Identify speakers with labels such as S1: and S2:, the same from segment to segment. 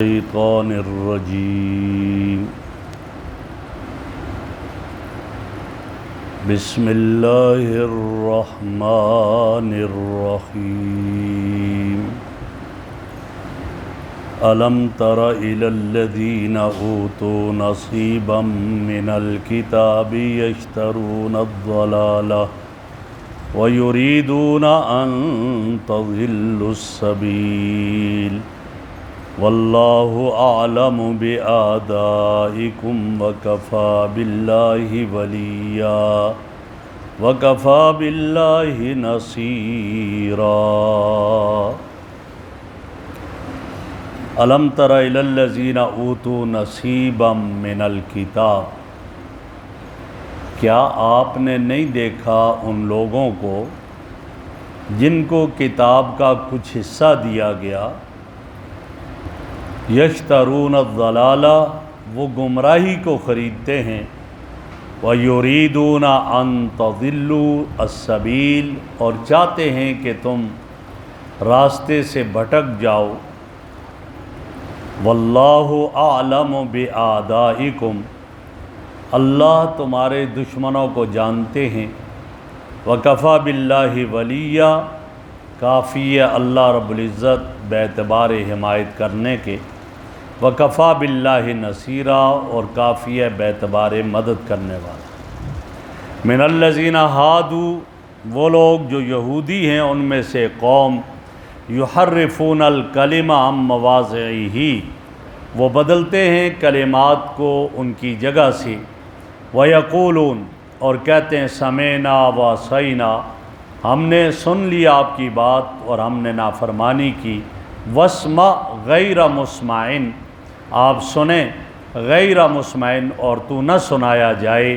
S1: الشیطان الرجیم بسم اللہ الرحمن الرحیم الم تر الی الذین اوتوا نصیبا من الکتاب یشترون الضلالہ ویریدون ان تضلوا السبیل واللہ اعلم بآدائکم وکفی باللہ ولیا وکفی باللہ نصیرا الم تر الی الذین اوتوا نصیبا من الکتاب، کیا آپ نے نہیں دیکھا ان لوگوں کو جن کو کتاب کا کچھ حصہ دیا گیا؟ یشترون الضلالہ، وہ گمراہی کو خریدتے ہیں، وَيُرِيدُونَ أَن تَضِلُّوا السَّبِيلَ، اور چاہتے ہیں کہ تم راستے سے بھٹک جاؤ۔ وَاللَّهُ أَعْلَمُ بِأَعْدَائِكُمْ، اللہ تمہارے دشمنوں کو جانتے ہیں۔ وَكَفَى بِاللَّهِ وَلِيًّا، کافی ہے اللہ رب العزت باعتبار حمایت کرنے کے۔ وَكَفَى بِاللَّهِ نَصِيرًا، اور کافی ہے باعتبار مدد کرنے والا۔ مِنَ الَّذِينَ هَادُوا، وہ لوگ جو یہودی ہیں ان میں سے قوم، يُحَرِّفُونَ الْكَلِمَ عَن مَّوَاضِعِهِ، وہ بدلتے ہیں کلمات کو ان کی جگہ سے۔ وَيَقُولُونَ، اور کہتے ہیں سَمِعْنَا وَعَصَيْنَا، ہم نے سن لی آپ کی بات اور ہم نے نافرمانی کی۔ وَاسْمَعْ غَيْرَ مُسْمَعٍ، آپ سنیں غیر مسمعٍ، اور تو نہ سنایا جائے۔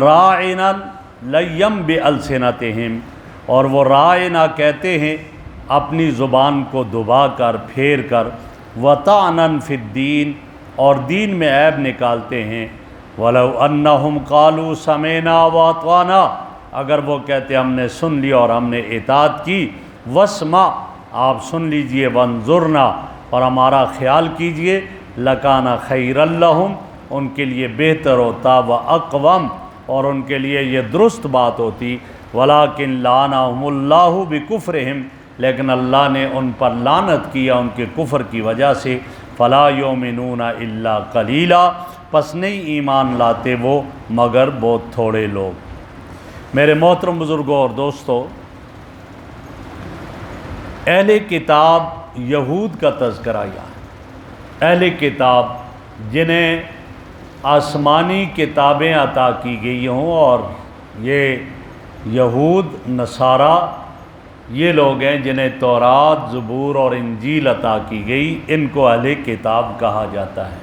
S1: رَاعِنًا لَيًّا بِأَلْسِنَتِهِمْ، اور وہ رَاعِنَا کہتے ہیں اپنی زبان کو دبا کر پھیر کر۔ وَطَعْنًا فِي الدِّينِ، اور دین میں عیب نکالتے ہیں۔ وَلَوْ أَنَّهُمْ قَالُوا سَمِعْنَا وَأَطَعْنَا، اگر وہ کہتے ہم نے سن لی اور ہم نے اطاعت کی۔ وَاسْمَعْ، آپ سن لیجئے۔ وَانظُرْنَا، اور ہمارا خیال کیجئے۔ لَكَانَ خَيْرًا لَهُمْ، ان کے لیے بہتر ہوتا۔ وَأَقْوَمْ، اور ان کے لیے یہ درست بات ہوتی۔ وَلَكِنْ لَعَنَهُمُ اللَّهُ بِكُفْرِهِمْ، لیکن اللہ نے ان پر لعنت کیا ان کے کفر کی وجہ سے۔ فَلَا يُؤْمِنُونَ إِلَّا قَلِيلًا، پس نہیں ایمان لاتے وہ مگر بہت تھوڑے لوگ۔ میرے محترم بزرگوں اور دوستو، اہل کتاب یہود کا تذکرہ ہے۔ اہل کتاب جنہیں آسمانی کتابیں عطا کی گئی ہوں، اور یہ یہود نصارہ یہ لوگ ہیں جنہیں تورات، زبور اور انجیل عطا کی گئی، ان کو اہل کتاب کہا جاتا ہے۔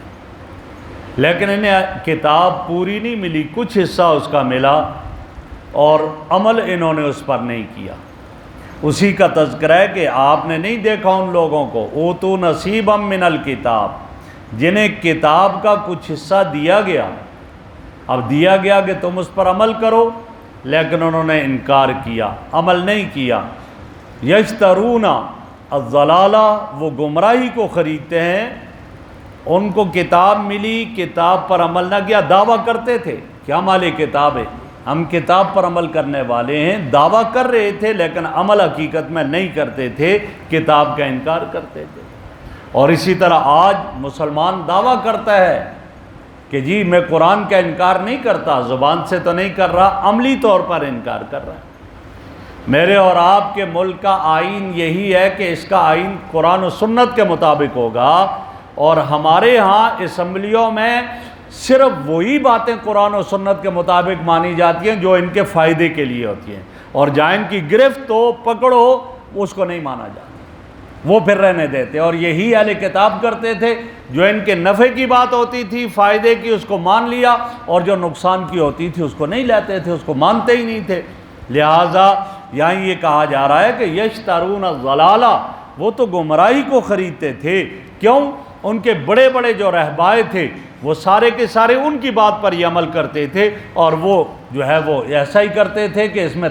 S1: لیکن انہیں کتاب پوری نہیں ملی، کچھ حصہ اس کا ملا اور عمل انہوں نے اس پر نہیں کیا۔ اسی کا تذکرہ ہے کہ آپ نے نہیں دیکھا ان لوگوں کو اوتوا نصیبا من الکتاب، جنہیں کتاب کا کچھ حصہ دیا گیا۔ اب دیا گیا کہ تم اس پر عمل کرو، لیکن انہوں نے انکار کیا، عمل نہیں کیا۔ یشترون الضلالہ، وہ گمراہی کو خریدتے ہیں۔ ان کو کتاب ملی، کتاب پر عمل نہ کیا، دعویٰ کرتے تھے کہ ہم اہل کتاب ہیں، ہم کتاب پر عمل کرنے والے ہیں، دعویٰ کر رہے تھے لیکن عمل حقیقت میں نہیں کرتے تھے، کتاب کا انکار کرتے تھے۔ اور اسی طرح آج مسلمان دعویٰ کرتا ہے کہ جی میں قرآن کا انکار نہیں کرتا، زبان سے تو نہیں کر رہا، عملی طور پر انکار کر رہا ہے۔ میرے اور آپ کے ملک کا آئین یہی ہے کہ اس کا آئین قرآن و سنت کے مطابق ہوگا، اور ہمارے ہاں اسمبلیوں میں صرف وہی باتیں قرآن و سنت کے مطابق مانی جاتی ہیں جو ان کے فائدے کے لیے ہوتی ہیں، اور جہاں ان کی گرفت ہو پکڑو اس کو نہیں مانا جاتا، وہ پھر رہنے دیتے۔ اور یہی اہل کتاب کرتے تھے، جو ان کے نفع کی بات ہوتی تھی، فائدے کی، اس کو مان لیا، اور جو نقصان کی ہوتی تھی اس کو نہیں لیتے تھے، اس کو مانتے ہی نہیں تھے۔ لہٰذا یہاں یہ کہا جا رہا ہے کہ یشترون الضلالہ، وہ تو گمراہی کو خریدتے تھے۔ کیوں؟ ان کے بڑے بڑے جو رہبائے تھے وہ سارے کے سارے ان کی بات پر یہ عمل کرتے تھے، اور وہ جو ہے وہ ایسا ہی کرتے تھے کہ اس میں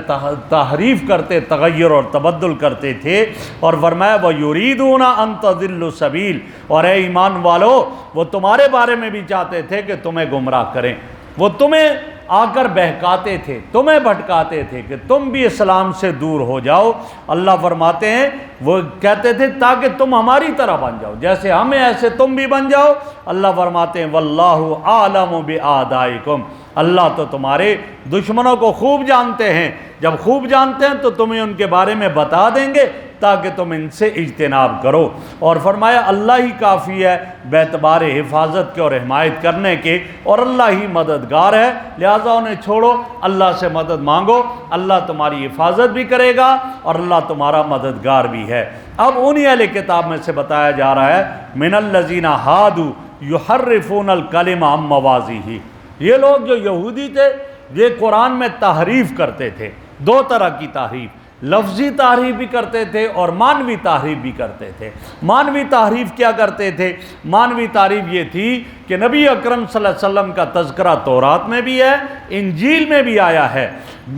S1: تحریف کرتے، تغیر اور تبدل کرتے تھے۔ اور فرمایا وَيُرِيدُونَ أَن تَضِلُّوا السَّبِيلَ، اور اے ایمان والو وہ تمہارے بارے میں بھی چاہتے تھے کہ تمہیں گمراہ کریں، وہ تمہیں آ کر بہکاتے تھے، تمہیں بھٹکاتے تھے کہ تم بھی اسلام سے دور ہو جاؤ۔ اللہ فرماتے ہیں وہ کہتے تھے تاکہ تم ہماری طرح بن جاؤ، جیسے ہمیں ایسے تم بھی بن جاؤ۔ اللہ فرماتے ہیں وَاللَّهُ أَعْلَمُ بِأَعْدَائِكُمْ، اللہ تو تمہارے دشمنوں کو خوب جانتے ہیں، جب خوب جانتے ہیں تو تمہیں ان کے بارے میں بتا دیں گے تاکہ تم ان سے اجتناب کرو۔ اور فرمایا اللہ ہی کافی ہے باعتبار حفاظت کے اور حمایت کرنے کے، اور اللہ ہی مددگار ہے، لہٰذا انہیں چھوڑو، اللہ سے مدد مانگو، اللہ تمہاری حفاظت بھی کرے گا اور اللہ تمہارا مددگار بھی ہے۔ اب انہی اہل کتاب میں سے بتایا جا رہا ہے من الذین ہادوا یحرفون الکلم عن مواضعہ، یہ لوگ جو یہودی تھے یہ قرآن میں تحریف کرتے تھے، دو طرح کی تحریف، لفظی تحریف بھی کرتے تھے اور معنوی تحریف بھی کرتے تھے۔ معنوی تحریف کیا کرتے تھے؟ معنوی تحریف یہ تھی کہ نبی اکرم صلی اللہ علیہ وسلم کا تذکرہ تورات میں بھی ہے، انجیل میں بھی آیا ہے،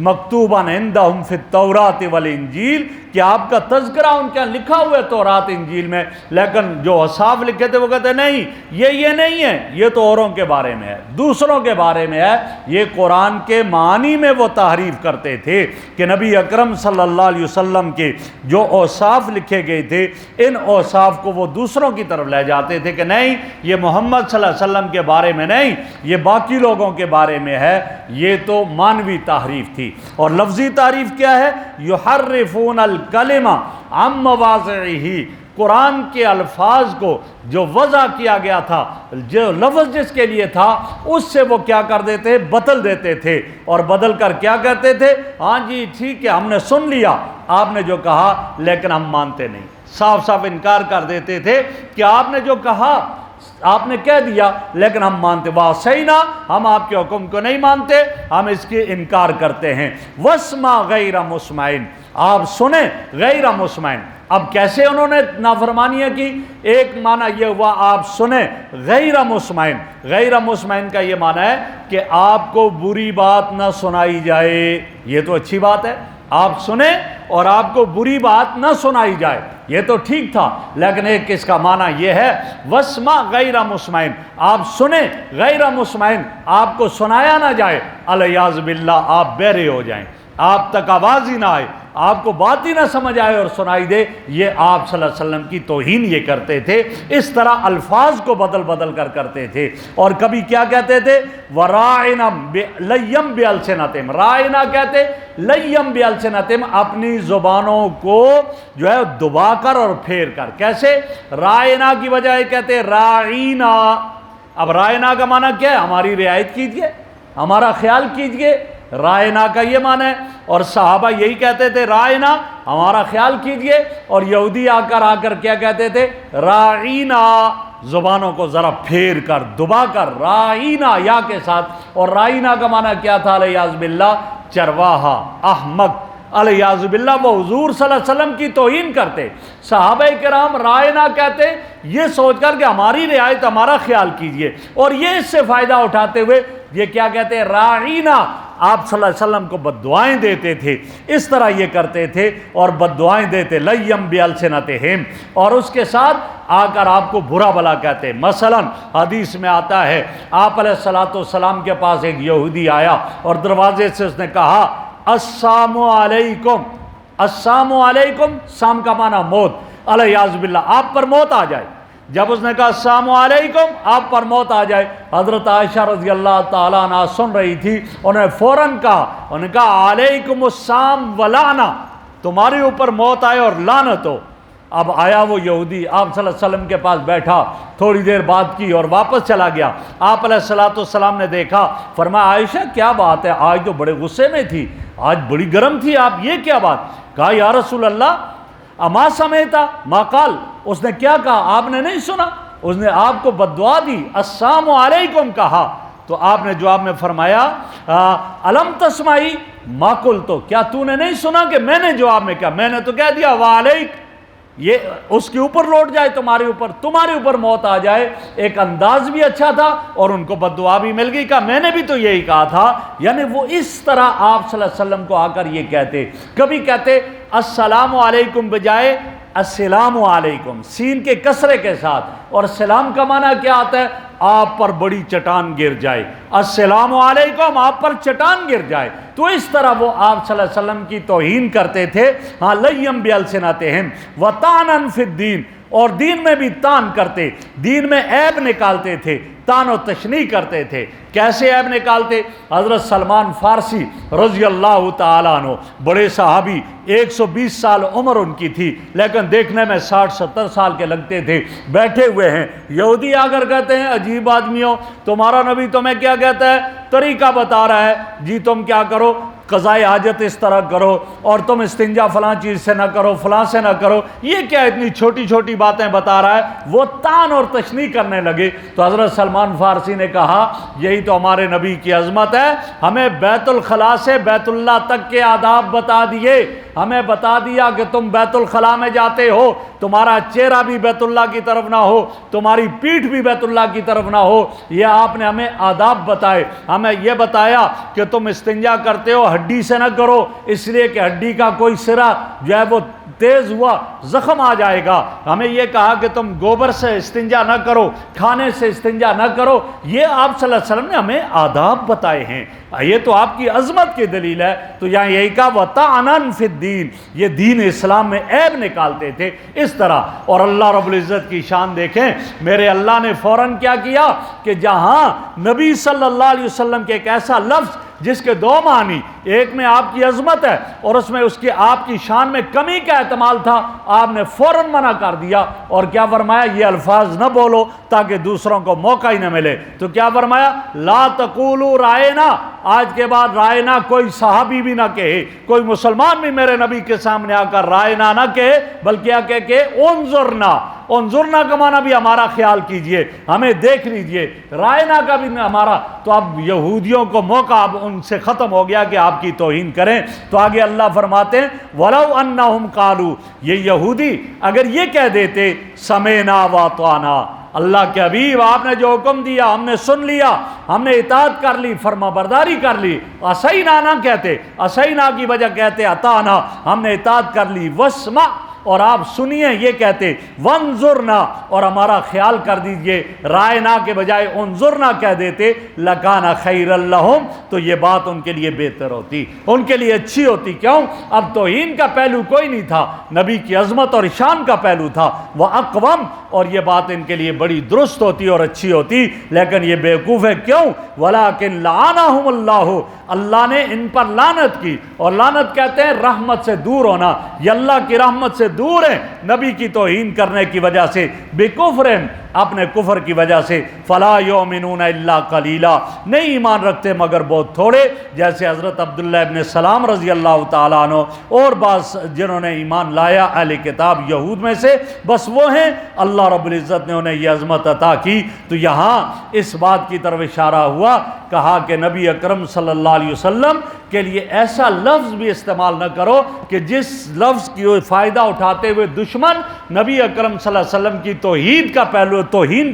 S1: مکتوباً عندہم فی التوراۃ والانجیل، کہ آپ کا تذکرہ ان کے لکھا ہوا ہے تورات انجیل میں، لیکن جو اصحاب لکھے تھے وہ کہتے نہیں یہ نہیں ہے، یہ تو اوروں کے بارے میں ہے، دوسروں کے بارے میں ہے۔ یہ قرآن کے معنی میں وہ تحریف کرتے تھے کہ نبی اکرم صلی اللہ علیہ وسلم کے جو اوصاف لکھے گئے تھے ان اوصاف کو وہ دوسروں کی طرف لے جاتے تھے کہ نہیں یہ محمد صلی اللہ علیہ وسلم کے بارے میں نہیں، یہ باقی لوگوں کے بارے میں ہے۔ یہ تو معنوی تحریف تھی۔ اور لفظی تعریف کیا ہے؟ یحرفون الکلم عن مواضعہ، قرآن کے الفاظ کو جو وضع کیا گیا تھا، جو لفظ جس کے لیے تھا اس سے وہ کیا کر دیتے، بدل دیتے تھے، اور بدل کر کیا کہتے تھے، ہاں جی ٹھیک ہے ہم نے سن لیا آپ نے جو کہا لیکن ہم مانتے نہیں، صاف صاف انکار کر دیتے تھے کہ آپ نے جو کہا آپ نے کہہ دیا لیکن ہم مانتے، وَعَصَيْنَا، ہم آپ کے حکم کو نہیں مانتے، ہم اس کے انکار کرتے ہیں۔ وَاسْمَعْ غَيْرَ مُسْمَعٍ، آپ سنیں غیر مسمعٍ۔ اب کیسے انہوں نے نافرمانیاں کی؟ ایک معنی یہ ہوا آپ سنیں غیر مسمعٍ، غیر مسمعٍ کا یہ معنی ہے کہ آپ کو بری بات نہ سنائی جائے، یہ تو اچھی بات ہے، آپ سنیں اور آپ کو بری بات نہ سنائی جائے، یہ تو ٹھیک تھا، لیکن ایک اس کا معنی یہ ہے وَاسْمَعْ غَيْرَ مُسْمَعٍ، آپ سنیں غیر مسمعٍ، آپ کو سنایا نہ جائے، علیاذ باللہ آپ بہرے ہو جائیں، آپ تک آواز ہی نہ آئے، آپ کو بات ہی نہ سمجھ آئے اور سنائی دے، یہ آپ صلی اللہ علیہ وسلم کی توہین یہ کرتے تھے۔ اس طرح الفاظ کو بدل بدل کر کرتے تھے، اور کبھی کیا کہتے تھے وَرَاعِنَا لَيًّم بِأَلْسِنَتِهِمْ، رائنا کہتے لَيًّم بِأَلْسِنَتِهِمْ، اپنی زبانوں کو جو ہے دبا کر اور پھیر کر۔ کیسے؟ رائنا کی بجائے کہتے راعینا۔ اب رائنا کا معنی کیا ہے؟ ہماری رعایت کیجئے، ہمارا خیال کیجئے، رائنا کا یہ معنی ہے، اور صحابہ یہی کہتے تھے رائنا، ہمارا خیال کیجئے، اور یہودی آ کر کیا کہتے تھے راعینا، زبانوں کو ذرا پھیر کر دبا کر، راعینا یا کے ساتھ۔ اور رائنا کا معنی کیا تھا؟ علیاذ باللہ چرواہا، احمق، علیاذ باللہ وہ حضور صلی اللہ علیہ وسلم کی توہین کرتے۔ صحابہ کرام رائنا کہتے یہ سوچ کر کہ ہماری رعایت، ہمارا خیال کیجئے، اور یہ اس سے فائدہ اٹھاتے ہوئے یہ کیا کہتے ہیں راعینا، آپ صلی اللہ علیہ وسلم کو بددعائیں دیتے تھے، اس طرح یہ کرتے تھے اور بددعائیں دیتے لَيًّم بِأَلْسِنَتِهِمْ، اور اس کے ساتھ آ کر آپ کو برا بھلا کہتے۔ مثلا حدیث میں آتا ہے آپ علیہ السلام کے پاس ایک یہودی آیا اور دروازے سے اس نے کہا السلام علیکم، السلام علیکم، سام کا معنی موت، علیاذ باللہ آپ پر موت آ جائے۔ جب اس نے کہا السلام علیکم آپ پر موت آ جائے، حضرت عائشہ رضی اللہ تعالیٰ عنہ سن رہی تھی، انہوں نے فوراً کہا، انہوں نے کہا علیکم السلام ولعنہ، تمہارے اوپر موت آئے اور لعنت ہو۔ اب آیا وہ یہودی آپ صلی اللہ علیہ وسلم کے پاس بیٹھا، تھوڑی دیر بات کی اور واپس چلا گیا۔ آپ علیہ السلام نے دیکھا، فرمایا عائشہ کیا بات ہے، آج تو بڑے غصے میں تھی، آج بڑی گرم تھی آپ، یہ کیا بات؟ کہا یا رسول اللہ اما سمیتا ما قال، اس نے کیا کہا آپ نے نہیں سنا؟ اس نے آپ کو بددعا دی، السلام علیکم کہا، تو آپ نے جواب میں فرمایا الم تسمعی ما قلت، کیا تو نے نہیں سنا کہ میں نے جواب میں کیا، میں نے تو کہہ دیا وعلیک، یہ اس کے اوپر لوٹ جائے تمہارے اوپر موت آ جائے. ایک انداز بھی اچھا تھا اور ان کو بد دعا بھی مل گئی. کہا میں نے بھی تو یہی کہا تھا. یعنی وہ اس طرح آپ صلی اللہ علیہ وسلم کو آ کر یہ کہتے. کبھی کہتے السلام علیکم بجائے السلام علیکم سین کے کسرے کے ساتھ. اور سلام کا معنی کیا آتا ہے؟ آپ پر بڑی چٹان گر جائے. السلام علیکم آپ پر چٹان گر جائے. تو اس طرح وہ آپ صلی اللہ علیہ وسلم کی توہین کرتے تھے. ہاں لیم بِأَلْسِنَتِهِمْ وَطَعْنًا فِي الدِّينِ اور دین میں بھی تان کرتے, دین میں عیب نکالتے تھے, تان و تشنیع کرتے تھے. کیسے عیب نکالتے؟ حضرت سلمان فارسی رضی اللہ تعالیٰ عنہ بڑے صحابی, 120 سال عمر ان کی تھی لیکن دیکھنے میں 60-70 سال کے لگتے تھے. بیٹھے ہوئے ہیں, یہودی آ کر کہتے ہیں عجیب آدمی ہو, تمہارا نبی تمہیں کیا کہتا ہے؟ طریقہ بتا رہا ہے جی تم کیا کرو, قضائے حاجت اس طرح کرو, اور تم استنجا فلاں چیز سے نہ کرو, فلاں سے نہ کرو. یہ کیا اتنی چھوٹی چھوٹی باتیں بتا رہا ہے؟ وہ تان اور تشنیع کرنے لگے. تو حضرت سلمان فارسی نے کہا یہی تو ہمارے نبی کی عظمت ہے, ہمیں بیت الخلاء سے بیت اللہ تک کے آداب بتا دیے. ہمیں بتا دیا کہ تم بیت الخلاء میں جاتے ہو, تمہارا چہرہ بھی بیت اللہ کی طرف نہ ہو, تمہاری پیٹھ بھی بیت اللہ کی طرف نہ ہو. یہ آپ نے ہمیں آداب بتائے. ہمیں یہ بتایا کہ تم استنجا کرتے ہو ہڈی سے نہ کرو, اس لیے کہ ہڈی کا کوئی سرا جو ہے وہ تیز ہوا زخم آ جائے گا. ہمیں یہ کہا کہ تم گوبر سے استنجا نہ کرو, کھانے سے استنجا نہ کرو. یہ آپ صلی اللہ علیہ وسلم نے ہمیں آداب بتائے ہیں. یہ تو آپ کی عظمت کی دلیل ہے. تو یہاں یہی کہا وَطَعْنًا فِي الدِّينِ, یہ دین اسلام میں عیب نکالتے تھے اس طرح. اور اللہ رب العزت کی شان دیکھیں, میرے اللہ نے فوراً کیا کیا کہ جہاں نبی صلی اللہ علیہ وسلم کے ایک ایسا لفظ جس کے دو معنی, ایک میں آپ کی عظمت ہے اور اس میں اس کی آپ کی شان میں کمی کا احتمال تھا, آپ نے فوراً منع کر دیا. اور کیا فرمایا؟ یہ الفاظ نہ بولو تاکہ دوسروں کو موقع ہی نہ ملے. تو کیا فرمایا؟ لا تقولوا رائنا, آج کے بعد رائنا کوئی صحابی بھی نہ کہے, کوئی مسلمان بھی میرے نبی کے سامنے آ کر رائنا نہ کہے, بلکہ کیا کہے کہ انظرنا. انظرنا کا معنی بھی ہمارا خیال کیجئے, ہمیں دیکھ لیجئے. رائنا کا بھی ہمارا. تو اب یہودیوں کو موقع اب ان سے ختم ہو گیا کہ آپ کی توہین کریں. تو آگے اللہ فرماتے ہیں وَلَوْ أَنَّهُمْ قَالُوا, یہ یہودی اگر یہ کہہ دیتے سَمِعْنَا وَأَطَعْنَا, اللہ کے حبیب آپ نے جو حکم دیا ہم نے سن لیا, ہم نے اطاعت کر لی, فرما برداری کر لی. اسینا نہ کہتے, اسینا کی وجہ کہتے اطعنا, ہم نے اطاعت کر لی. واسمع, اور آپ سنیے یہ کہتے وانظرنا, اور ہمارا خیال کر دیجئے. رائنا کے بجائے انظرنا کہہ دیتے لکان خیر لہم, تو یہ بات ان کے لیے بہتر ہوتی, ان کے لیے اچھی ہوتی. کیوں؟ اب توہین کا پہلو کوئی نہیں تھا, نبی کی عظمت اور شان کا پہلو تھا. وہ اقوام, اور یہ بات ان کے لیے بڑی درست ہوتی اور اچھی ہوتی. لیکن یہ بیوقوف ہے. کیوں؟ ولیکن لعنہم اللہ, اللہ نے ان پر لعنت کی. اور لعنت کہتے ہیں رحمت سے دور ہونا. یہ اللہ کی رحمت سے دور ہیں نبی کی توہین کرنے کی وجہ سے, بکفرن, اپنے کفر کی وجہ سے. فلا یؤمنون الا قلیلا, نہیں ایمان رکھتے مگر بہت تھوڑے. جیسے حضرت عبداللہ ابن سلام رضی اللہ تعالیٰ عنہ اور بعض جنہوں نے ایمان لایا اہل کتاب یہود میں سے, بس وہ ہیں اللہ رب العزت نے انہیں یہ عظمت عطا کی. تو یہاں اس بات کی طرف اشارہ ہوا, کہا کہ نبی اکرم صلی اللہ علیہ وسلم کے لیے ایسا لفظ بھی استعمال نہ کرو کہ جس لفظ کی فائدہ اٹھاتے ہوئے دشمن نبی اکرم صلی اللہ علیہ وسلم کی توہین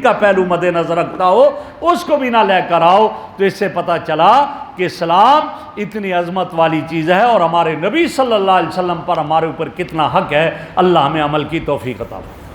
S1: کا پہلو مد نظر رکھتا ہو, اس کو بھی نہ لے کر آؤ. تو اس سے پتہ چلا کہ اسلام اتنی عظمت والی چیز ہے اور ہمارے نبی صلی اللہ علیہ وسلم پر ہمارے اوپر کتنا حق ہے. اللہ ہمیں عمل کی توفیق عطا فرمائے.